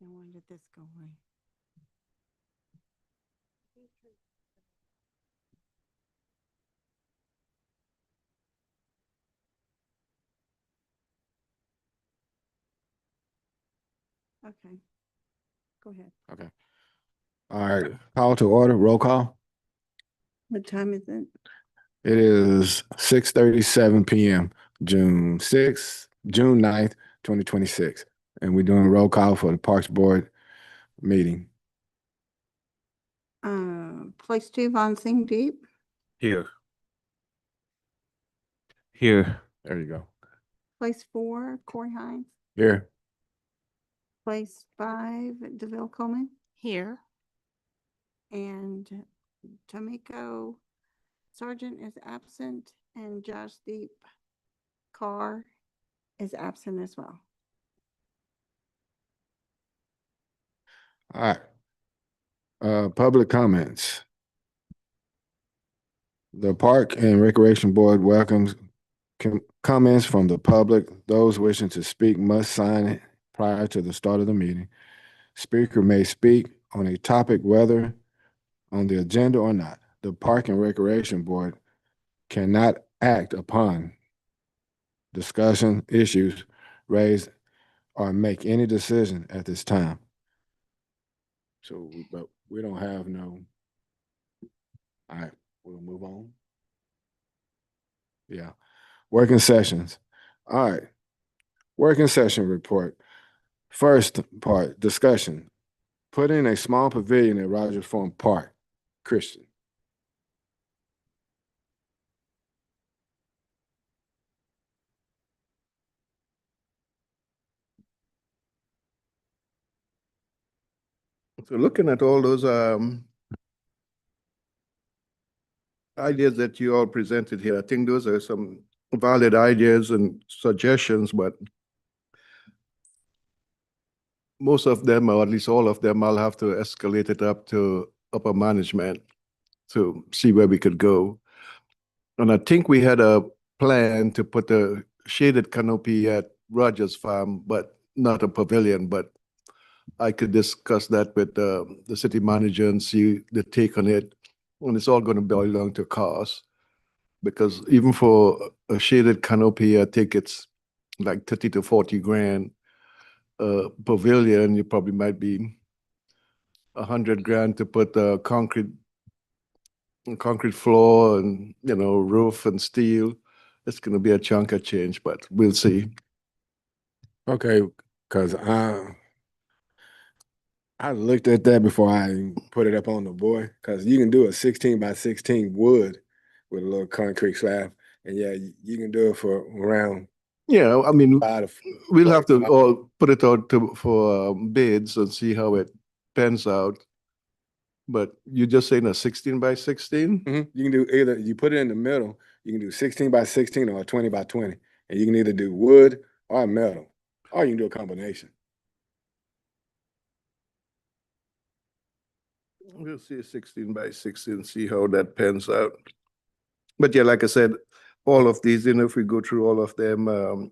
why did this go away? Okay. Go ahead. Okay. All right. Call to order. Roll call. What time is it? It is 6:37 p.m. June 9th, 2026. And we're doing roll call for the Parks Board meeting. Place 2, Von Sing Deep. Here. Here. There you go. Place 4, Corey Hines. Here. Place 5, DeVille Coleman. Here. And Tomiko Sargent is absent, and Josh Deep Carr is absent as well. All right. Public comments. The Park and Recreation Board welcomes comments from the public. Those wishing to speak must sign it prior to the start of the meeting. Speaker may speak on a topic whether on the agenda or not. The Park and Recreation Board cannot act upon discussion issues raised or make any decision at this time. So, but we don't have no. All right, we'll move on. Yeah. Working sessions. All right. Working session report. First part, discussion. Put in a small pavilion at Rogers Farm Park. Christian. So looking at all those ideas that you all presented here, I think those are some valid ideas and suggestions, but most of them, or at least all of them, I'll have to escalate it up to upper management to see where we could go. And I think we had a plan to put a shaded canopy at Rogers Farm, but not a pavilion, but I could discuss that with the city manager and see the take on it. And it's all going to boil down to cost. Because even for a shaded canopy, I think it's like 30 to 40 grand. Pavilion, you probably might be 100 grand to put a concrete floor and, roof and steel. It's going to be a chunk of change, but we'll see. Okay, because I looked at that before I put it up on the board, because you can do a 16 by 16 wood with a little concrete slab, and yeah, you can do it for around. Yeah, I mean, 5 to we'll have to 45. all put it out for bids and see how it pans out. But you're just saying a 16 by 16? You can do either, you put it in the middle, you can do 16 by 16 or 20 by 20, and you can either do wood or metal, or you can do a combination. We'll see a 16 by 16, see how that pans out. But yeah, like I said, all of these, if we go through all of them, on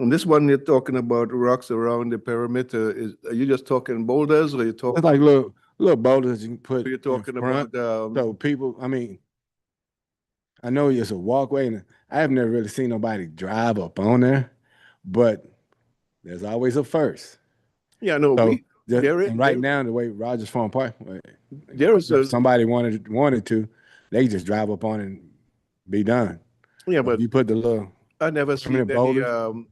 this one you're talking about rocks around the perimeter, are you just talking boulders, or you It's talking? like little boulders you can put You're in talking front. about So people, I mean, I know it's a walkway, and I have never really seen nobody drive up on there, but there's always a first. yeah, no, So there right now, the way Rogers Farm Park, there is if somebody wanted to, they just drive up on it and be done. yeah, But but you put the little. I never seen many boulders?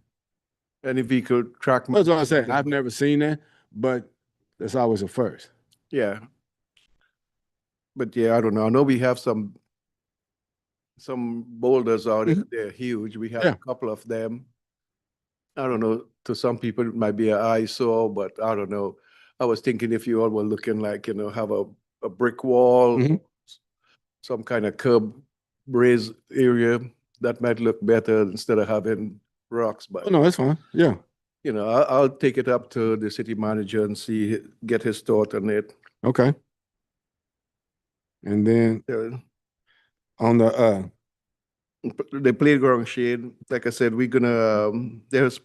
any vehicle track. That's what I said. I've never seen that, but that's always a first. Yeah. But yeah, I don't know. I know we have some boulders out there. They're huge. We have a couple of them. I don't know. To some people, it might be an eyesore, but I don't know. I was thinking if you all were looking like, have a brick wall, some kind of curb raised area, that might look better instead of having rocks. But Oh, no, that's fine. Yeah. I'll take it up to the city manager and get his thought on it. Okay. And then Yeah. on The playground shade, like I said, we're gonna there's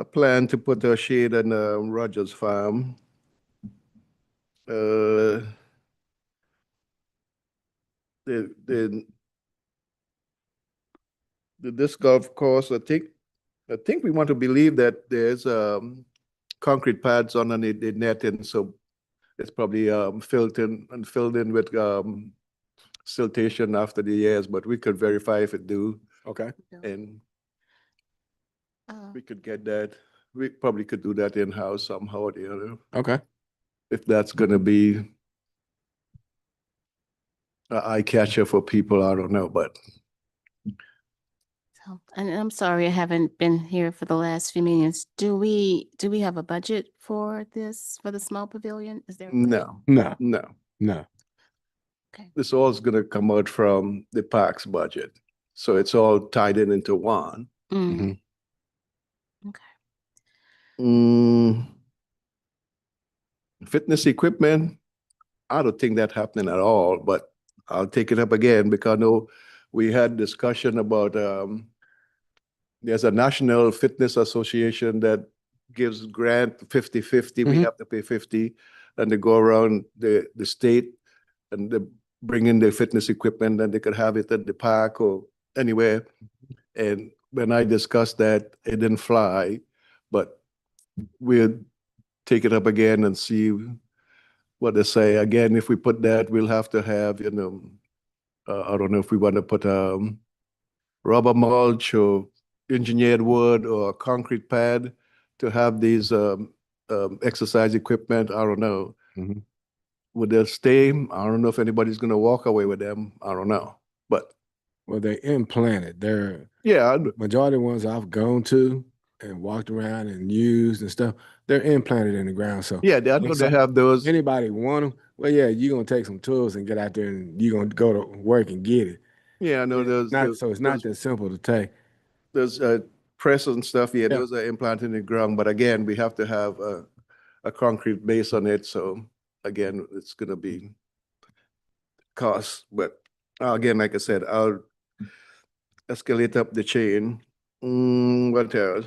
a plan to put a shade on Rogers Farm. The disc golf course, I think we want to believe that there's concrete pads underneath the netting, so it's probably filled in with siltation after the years, but we could verify if it do, Okay. and Uh, we could get that. We probably could do that in-house somehow or the other, Okay. if that's gonna be an eye catcher for people, I don't know, but so, and I'm sorry, I haven't been here for the last few meetings. Do we have a budget for this, for the small pavilion? Is there? a budget? no, No, no. no. This all is gonna come out from the parks budget, so it's all tied in into one. Mm, Mhm. okay. Fitness equipment, I don't think that happening at all, but I'll take it up again because I know we had discussion about, there's a National Fitness Association that gives grant 50-50. We Mhm. have to pay 50, and they go around the state and they bring in their fitness equipment and they could have it at the park or anywhere. And when I discussed that, it didn't fly, but we'll take it up again and see what they say. Again, if we put that, we'll have to have, I don't know if we want to put rubber mulch or engineered wood or a concrete pad to have these exercise equipment. I don't know. Mhm. Would they stay? I don't know if anybody's going to walk away with them. I don't know. But Well, they implanted. They're yeah, majority of the ones I've gone to and walked around and used and stuff. They're implanted in the ground. So yeah, I know if they have those. anybody want them, well, yeah, you're gonna take some tools and get out there and you're gonna go to work and get it. Yeah, I know those. Not so it's not that simple to take. Those press and stuff. Yeah, Yeah. those are implanted in the ground. But again, we have to have a concrete base on it. So again, it's going to be cost. But again, like I said, I'll escalate up the chain. What else?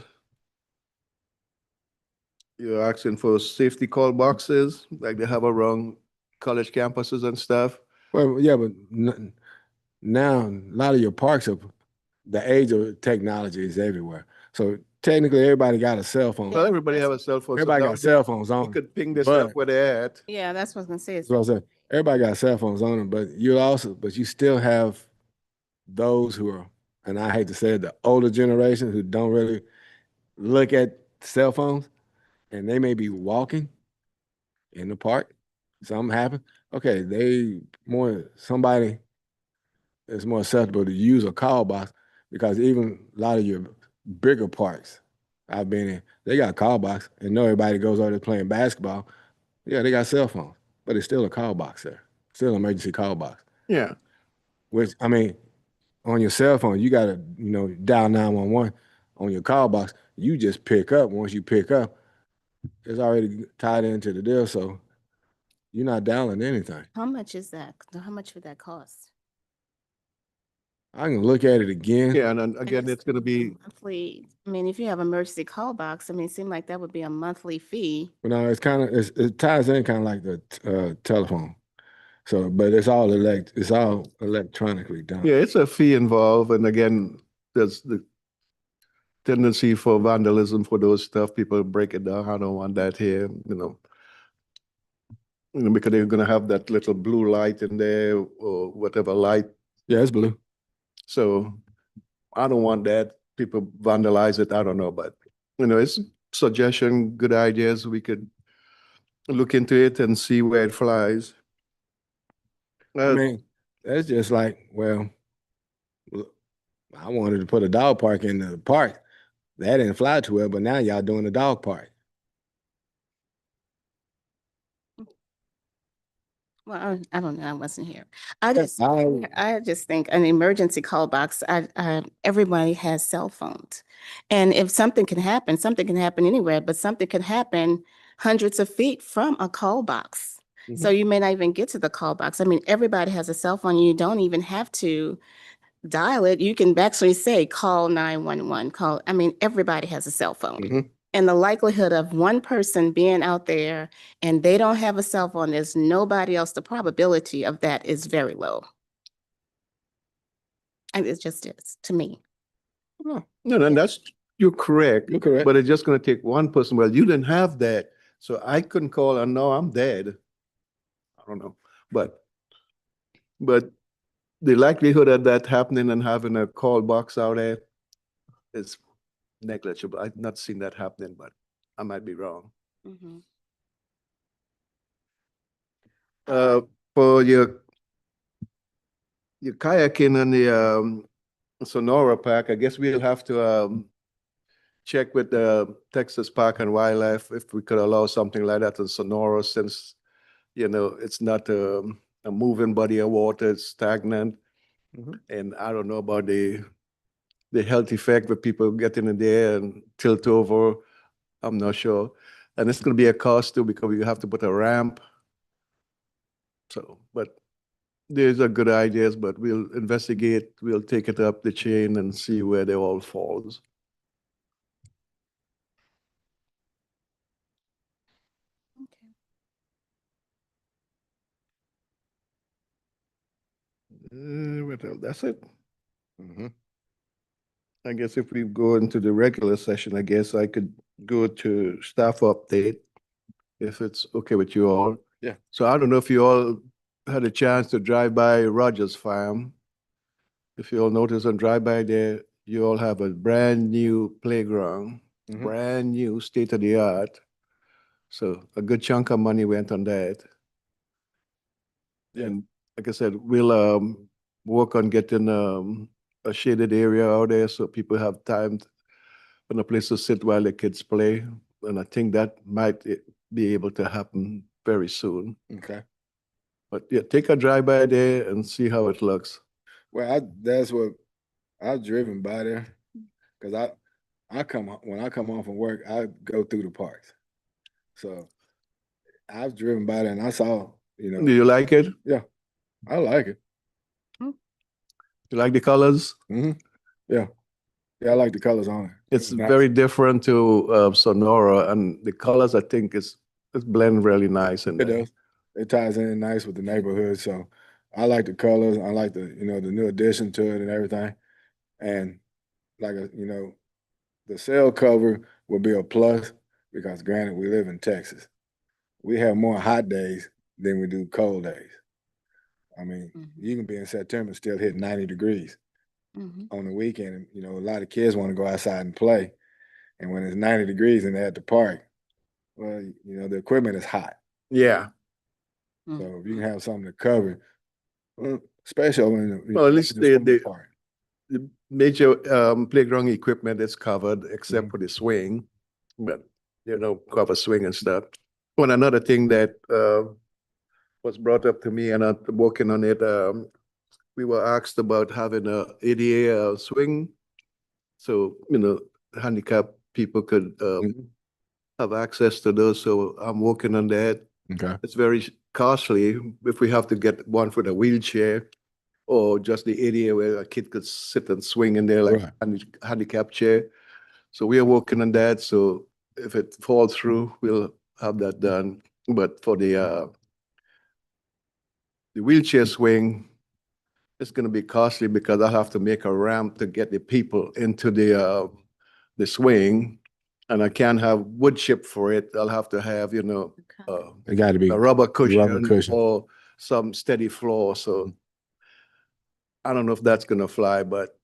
You're asking for safety call boxes, like they have around college campuses and stuff. Well, yeah, but now a lot of your parks are the age of technology is everywhere. So technically, everybody got a cell phone. Well, everybody have a cell phone. so Everybody now got cell phones You on. could ping this but- up where they're at. Yeah, that's what I was gonna say. That's what I'm saying. Everybody got cell phones on them, but you still have those who are, and I hate to say it, the older generation who don't really look at cell phones, and they may be walking in the park. Something happened. Okay, somebody is more susceptible to use a call box because even a lot of your bigger parks I've been in, they got a call box, and know everybody goes over there playing basketball. Yeah, they got cell phones, but it's still a call box there. Still an emergency call box. Yeah. Which I mean, on your cell phone, you gotta, dial 911. On your call box, you just pick up. Once you pick up, it's already tied into the deal, so you're not dialing anything. How much is that? How much would that cost? I can look at it again. Yeah, and then And again, it's going to be, monthly. I mean, if you have emergency call box, I mean, it seemed like that would be a monthly fee. But no, it ties in kind of like the telephone. So, but it's all electronically done. yeah, it's a fee involved. And again, there's the tendency for vandalism for those stuff. People break it down. I don't want that here, because they're going to have that little blue light in there or whatever light. Yeah, it's blue. So I don't want that. People vandalize it. I don't know, but it's suggestion, good ideas. We could look into it and see where it flies. I mean, that's just like, well, I wanted to put a dog park in the park. That didn't fly too well, but now y'all doing a dog park. Well, I don't know. I wasn't here. I Yes, just think an emergency call box, everybody has cell phones. And if something can happen anywhere, but something can happen hundreds of feet from a call box. So you may not even get to the call box. I mean, everybody has a cell phone. You don't even have to dial it. You can actually say, call 911, everybody has a cell phone. Mhm. And the likelihood of one person being out there and they don't have a cell phone, there's nobody else, the probability of that is very low. And it just is, to me. No, that's, you're correct. You're correct. But it's just gonna take one person. Well, you didn't have that, so I couldn't call and no, I'm dead. I don't know, but the likelihood of that happening and having a call box out there is negligible. I've not seen that happening, but I might be wrong. For your kayaking and the Sonora Park, I guess we'll have to check with the Texas Park and Wildlife if we could allow something like that in Sonora, since, you know, it's not a moving body of water, it's stagnant. Mhm. And I don't know about the health effect with people getting in there and tilt over. I'm not sure. And it's gonna be a cost too, because we have to put a ramp. So, but there's a good ideas, but we'll investigate, we'll take it up the chain and see where they all falls. What else? That's it. Mhm. I guess if we go into the regular session, I guess I could go to staff update, if it's okay with you all. Yeah. So I don't know if you all had a chance to drive by Rogers Farm. If you all notice on drive by there, you all have a brand new playground, Mhm. brand new, state of the art. So a good chunk of money went on that. Yeah. And like I said, we'll work on getting a shaded area out there so people have time and a place to sit while the kids play. And I think that might be able to happen very soon. Okay. But yeah, take a drive by there and see how it looks. Well, that's what I've driven by there, because when I come home from work, I go through the parks. So I've driven by there and I saw, you Do know, you like it? I like it. You like the colors? Yeah. Yeah, I like the colors on it. It's nice. very different to Sonora, and the colors I think it's blend really nice in It there. does. It ties in nice with the neighborhood. So I like the colors. I like the new addition to it and everything. And like the cell cover will be a plus, because granted, we live in Texas. We have more hot days than we do cold days. I mean, you can be in September and still hit 90 degrees on the weekend. And, a lot of kids want to go outside and play. And when it's 90 degrees and they're at the park, well, the equipment is hot. Yeah. So if you can have something to cover, especially when Well, at least the park. major playground equipment is covered except Mhm. for the swing, but cover swing and stuff. One another thing that was brought up to me, and I'm working on it. We were asked about having a ADA swing, so handicapped people could Mhm. have access to those. So I'm working on that. Okay. It's very costly if we have to get one for the wheelchair, or just the ADA where a kid could sit and swing in there like Right. handicap chair. So we are working on that. So if it falls through, we'll have that done. But for the wheelchair swing, it's going to be costly, because I have to make a ramp to get the people into the swing, and I can't have wood chip for it. I'll have to have It got to be a rubber cushion, cushion. or some steady floor. So I don't know if that's going to fly, but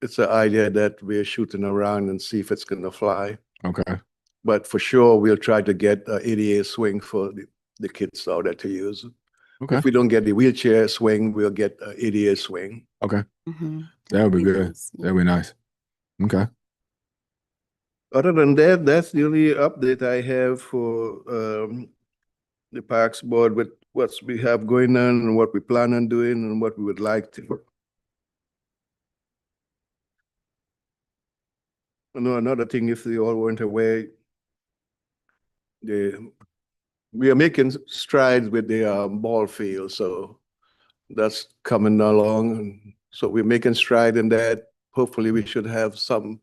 it's an idea that we're shooting around and see if it's going to fly. Okay. But for sure, we'll try to get an ADA swing for the kids out there to use. Okay. If we don't get the wheelchair swing, we'll get an ADA swing. Okay. That would be good. That'd be nice. Okay. Other than that, that's the only update I have for the Parks Board with what we have going on and what we plan on doing and what we would like to. I know another thing, if you all weren't aware, we are making strides with the ball field, so that's coming along. And so we're making stride in that. Hopefully we should have some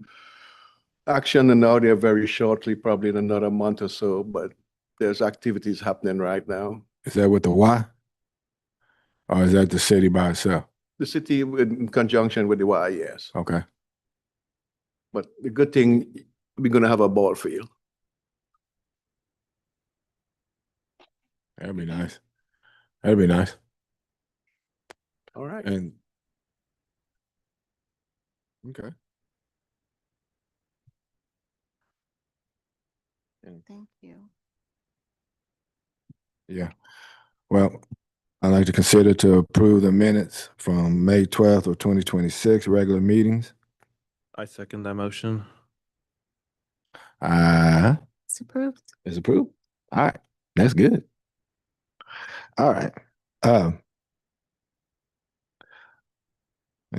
action and now they're very shortly, probably in another month or so, but there's activities happening right now. Is that with the Y? Or is that the city by itself? The city in conjunction with the Y, yes. Okay. But the good thing, we're gonna have a ball field. That'd be nice. That'd be nice. All right. And okay. Thank you. Yeah. Well, I'd like to consider to approve the minutes from May 12th of 2026 regular meetings. I second that motion. It's approved. It's approved. All right. That's good. All right. I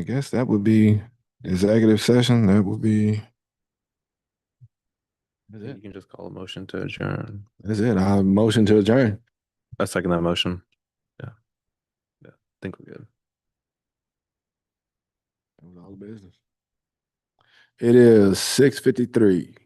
guess that would be executive session. That would be. That's You it. can just call a motion to adjourn. That's it. I'll motion to adjourn. I second that motion. Yeah. Yeah. I think we're good. That was all the business. It is 6:53.